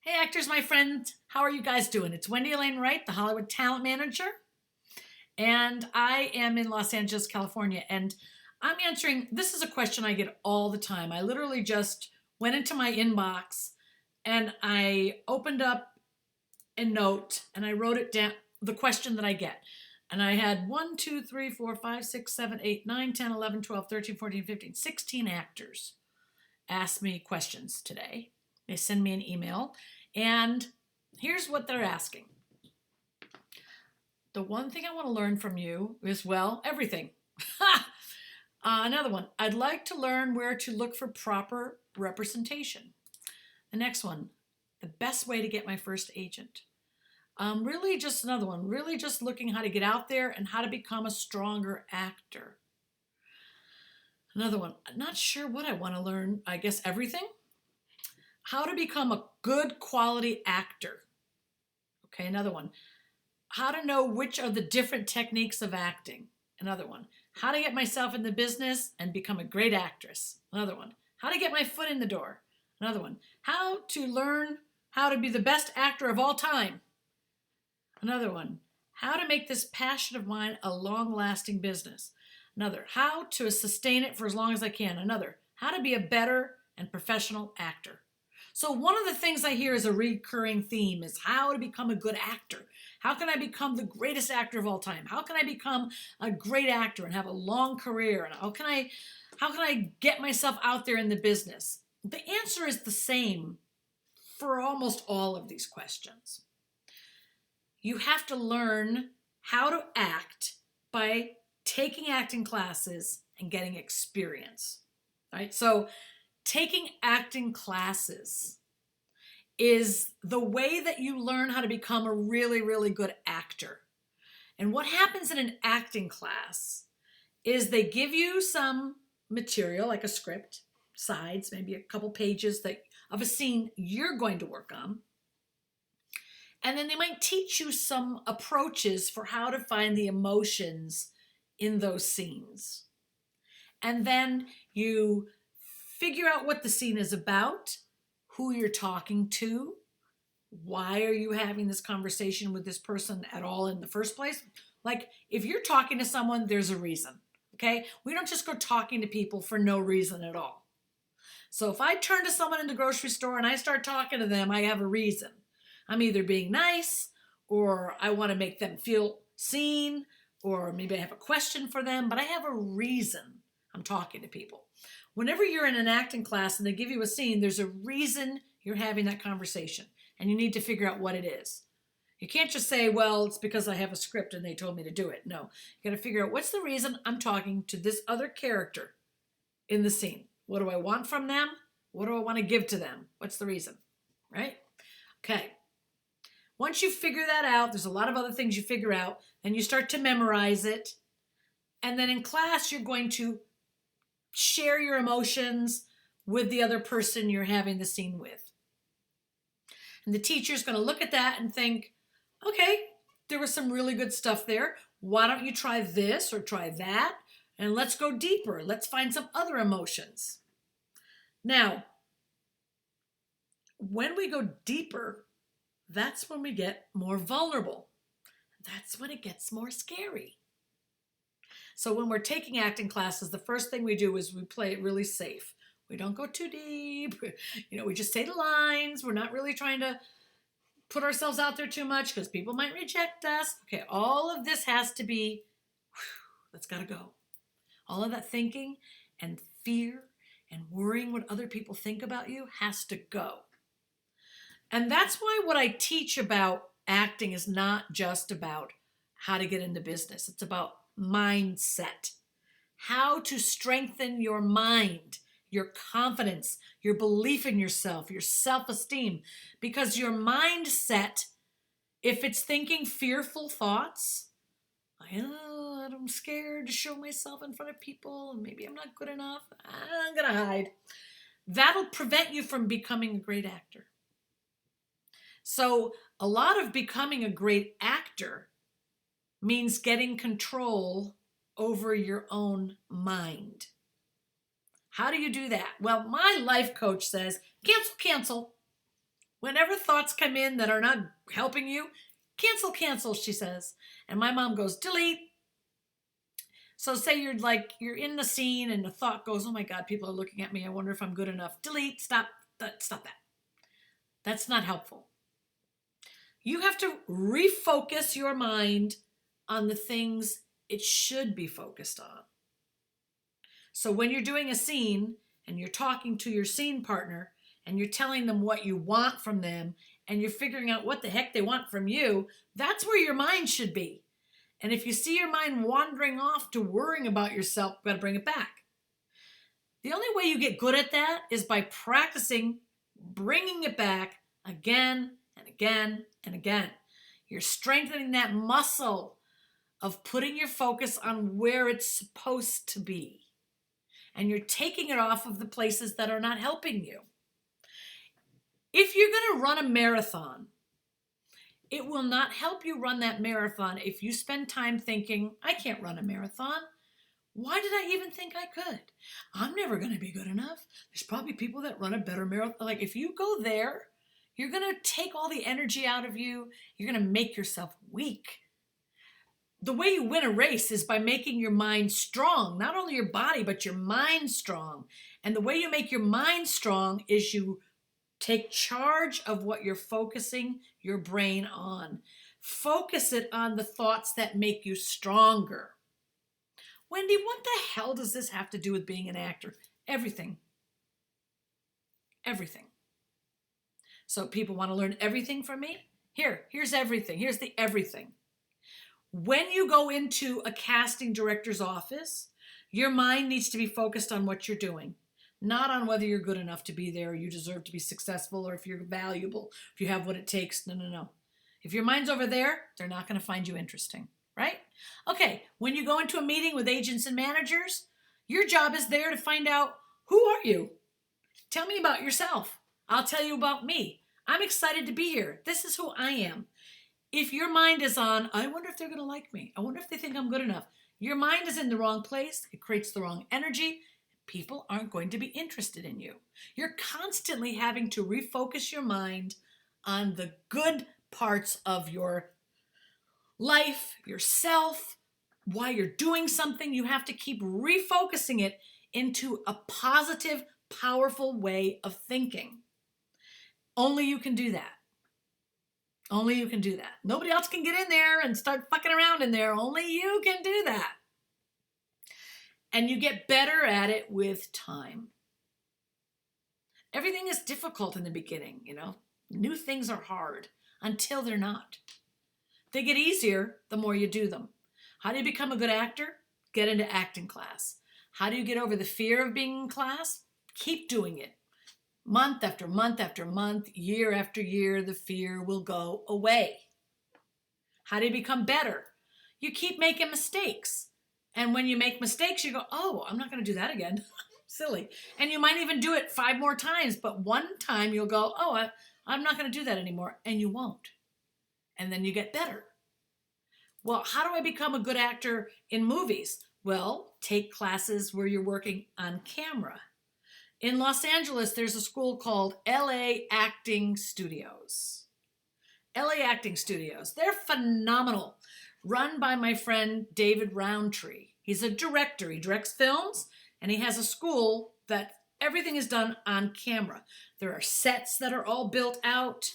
Hey actors, my friends, how are you guys doing? It's Wendy Alane Wright, the Hollywood talent manager, and I am in Los Angeles, California. And I'm answering, this is a question I get all the time. I literally just went into my inbox and I opened up a note and I wrote it down, the question that I get. And I had 1, 2, 3, 4, 5, 6, 7, 8, 9, 10, 11, 12, 13, 14, 15, 16 actors ask me questions today. They send me an email. And here's what they're asking. The one thing I want to learn from you is, well, everything. Another one, I'd like to learn where to look for proper representation. The next one, the best way to get my first agent. Really just another one, really just looking how to get out there and how to become a stronger actor. Another one, I'm not sure what I want to learn. I guess everything. How to become a good quality actor. Okay, another one. How to know which are the different techniques of acting. Another one. How to get myself in the business and become a great actress. Another one. How to get my foot in the door. Another one. How to learn how to be the best actor of all time. Another one. How to make this passion of mine a long-lasting business. Another. How to sustain it for as long as I can. Another. How to be a better and professional actor. So one of the things I hear as a recurring theme is how to become a good actor. How can I become the greatest actor of all time? How can I become a great actor and have a long career? And how can I get myself out there in the business? The answer is the same for almost all of these questions. You have to learn how to act by taking acting classes and getting experience, right? So taking acting classes is the way that you learn how to become a really, really good actor. And what happens in an acting class is they give you some material, like a script, sides, maybe a couple pages of a scene you're going to work on. And then they might teach you some approaches for how to find the emotions in those scenes. And then you figure out what the scene is about, who you're talking to, why are you having this conversation with this person at all in the first place? Like, if you're talking to someone, there's a reason, okay? We don't just go talking to people for no reason at all. So if I turn to someone in the grocery store and I start talking to them, I have a reason. I'm either being nice, or I want to make them feel seen, or maybe I have a question for them, but I have a reason I'm talking to people. Whenever you're in an acting class and they give you a scene, there's a reason you're having that conversation, and you need to figure out what it is. You can't just say, well, it's because I have a script and they told me to do it. No, you got to figure out what's the reason I'm talking to this other character in the scene. What do I want from them? What do I want to give to them? What's the reason, right? Okay. Once you figure that out, there's a lot of other things you figure out, and you start to memorize it. And then in class, you're going to share your emotions with the other person you're having the scene with. And the teacher's going to look at that and think, okay, there was some really good stuff there. Why don't you try this or try that? And let's go deeper. Let's find some other emotions. Now, when we go deeper, that's when we get more vulnerable. That's when it gets more scary. So when we're taking acting classes, the first thing we do is we play it really safe. We don't go too deep. We just say the lines. We're not really trying to put ourselves out there too much because people might reject us. Okay, all of this has to be, that's got to go. All of that thinking and fear and worrying what other people think about you has to go. And that's why what I teach about acting is not just about how to get into business. It's about mindset, how to strengthen your mind, your confidence, your belief in yourself, your self-esteem. Because your mindset, if it's thinking fearful thoughts, I'm scared to show myself in front of people, and maybe I'm not good enough, I'm going to hide. That'll prevent you from becoming a great actor. So a lot of becoming a great actor means getting control over your own mind. How do you do that? Well, my life coach says, cancel, cancel. Whenever thoughts come in that are not helping you, cancel, cancel, she says. And my mom goes, delete. So say you're in the scene and the thought goes, oh my God, people are looking at me. I wonder if I'm good enough. Delete, stop, stop that. That's not helpful. You have to refocus your mind on the things it should be focused on. So when you're doing a scene and you're talking to your scene partner and you're telling them what you want from them and you're figuring out what the heck they want from you, that's where your mind should be. And if you see your mind wandering off to worrying about yourself, you've got to bring it back. The only way you get good at that is by practicing bringing it back again and again and again. You're strengthening that muscle of putting your focus on where it's supposed to be. And you're taking it off of the places that are not helping you. If you're going to run a marathon, it will not help you run that marathon if you spend time thinking, I can't run a marathon. Why did I even think I could? I'm never going to be good enough. There's probably people that run a better marathon. Like if you go there, you're going to take all the energy out of you. You're going to make yourself weak. The way you win a race is by making your mind strong, not only your body, but your mind strong. And the way you make your mind strong is you take charge of what you're focusing your brain on. Focus it on the thoughts that make you stronger. Wendy, what the hell does this have to do with being an actor? Everything. Everything. So people want to learn everything from me? Here's everything. Here's the everything. When you go into a casting director's office, your mind needs to be focused on what you're doing, not on whether you're good enough to be there, or you deserve to be successful, or if you're valuable, if you have what it takes. No. If your mind's over there, they're not going to find you interesting, right? Okay, when you go into a meeting with agents and managers, your job is there to find out, who are you? Tell me about yourself. I'll tell you about me. I'm excited to be here. This is who I am. If your mind is on, I wonder if they're going to like me. I wonder if they think I'm good enough. Your mind is in the wrong place. It creates the wrong energy. People aren't going to be interested in you. You're constantly having to refocus your mind on the good parts of your life, yourself, why you're doing something. You have to keep refocusing it into a positive, powerful way of thinking. Only you can do that. Only you can do that. Nobody else can get in there and start fucking around in there. Only you can do that. And you get better at it with time. Everything is difficult in the beginning, New things are hard until they're not. They get easier the more you do them. How do you become a good actor? Get into acting class. How do you get over the fear of being in class? Keep doing it. Month after month after month, year after year, the fear will go away. How do you become better? You keep making mistakes. And when you make mistakes, you go, oh, I'm not going to do that again. Silly. And you might even do it 5 more times, but one time you'll go, oh, I'm not going to do that anymore. And you won't. And then you get better. Well, how do I become a good actor in movies? Well, take classes where you're working on camera. In Los Angeles, there's a school called LA Acting Studios. LA Acting Studios. They're phenomenal. Run by my friend David Roundtree. He's a director. He directs films, and he has a school that everything is done on camera. There are sets that are all built out,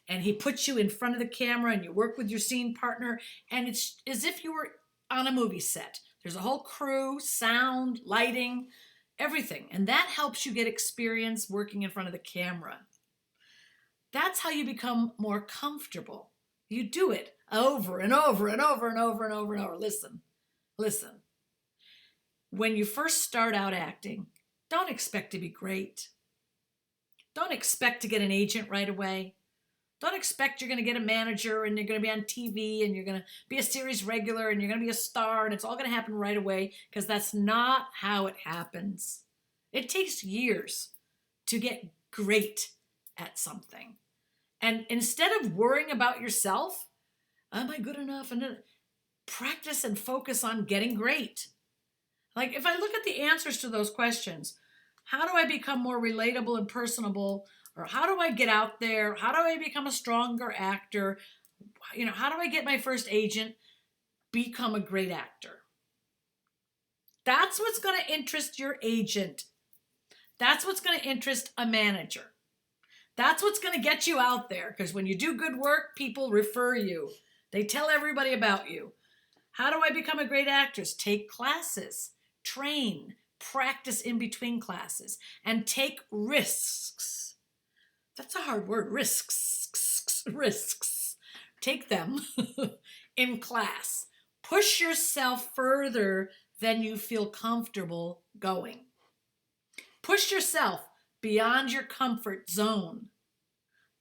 and he puts you in front of the camera, and you work with your scene partner, and it's as if you were on a movie set. There's a whole crew, sound, lighting, everything. And that helps you get experience working in front of the camera. That's how you become more comfortable. You do it over and over and over and over and over and over. Listen. When you first start out acting, don't expect to be great. Don't expect to get an agent right away. Don't expect you're going to get a manager and you're going to be on TV and you're going to be a series regular and you're going to be a star and it's all going to happen right away, because that's not how it happens. It takes years to get great at something. And instead of worrying about yourself, am I good enough? And practice and focus on getting great. Like if I look at the answers to those questions, how do I become more relatable and personable? Or how do I get out there? How do I become a stronger actor? How do I get my first agent? Become a great actor. That's what's going to interest your agent. That's what's going to interest a manager. That's what's going to get you out there, because when you do good work, people refer you. They tell everybody about you. How do I become a great actress? Take classes, train, practice in between classes, and take risks. That's a hard word, risks, risks. Take them in class. Push yourself further than you feel comfortable going. Push yourself beyond your comfort zone.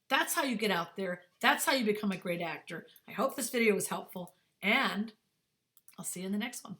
That's how you get out there. That's how you become a great actor. I hope this video was helpful, and I'll see you in the next one.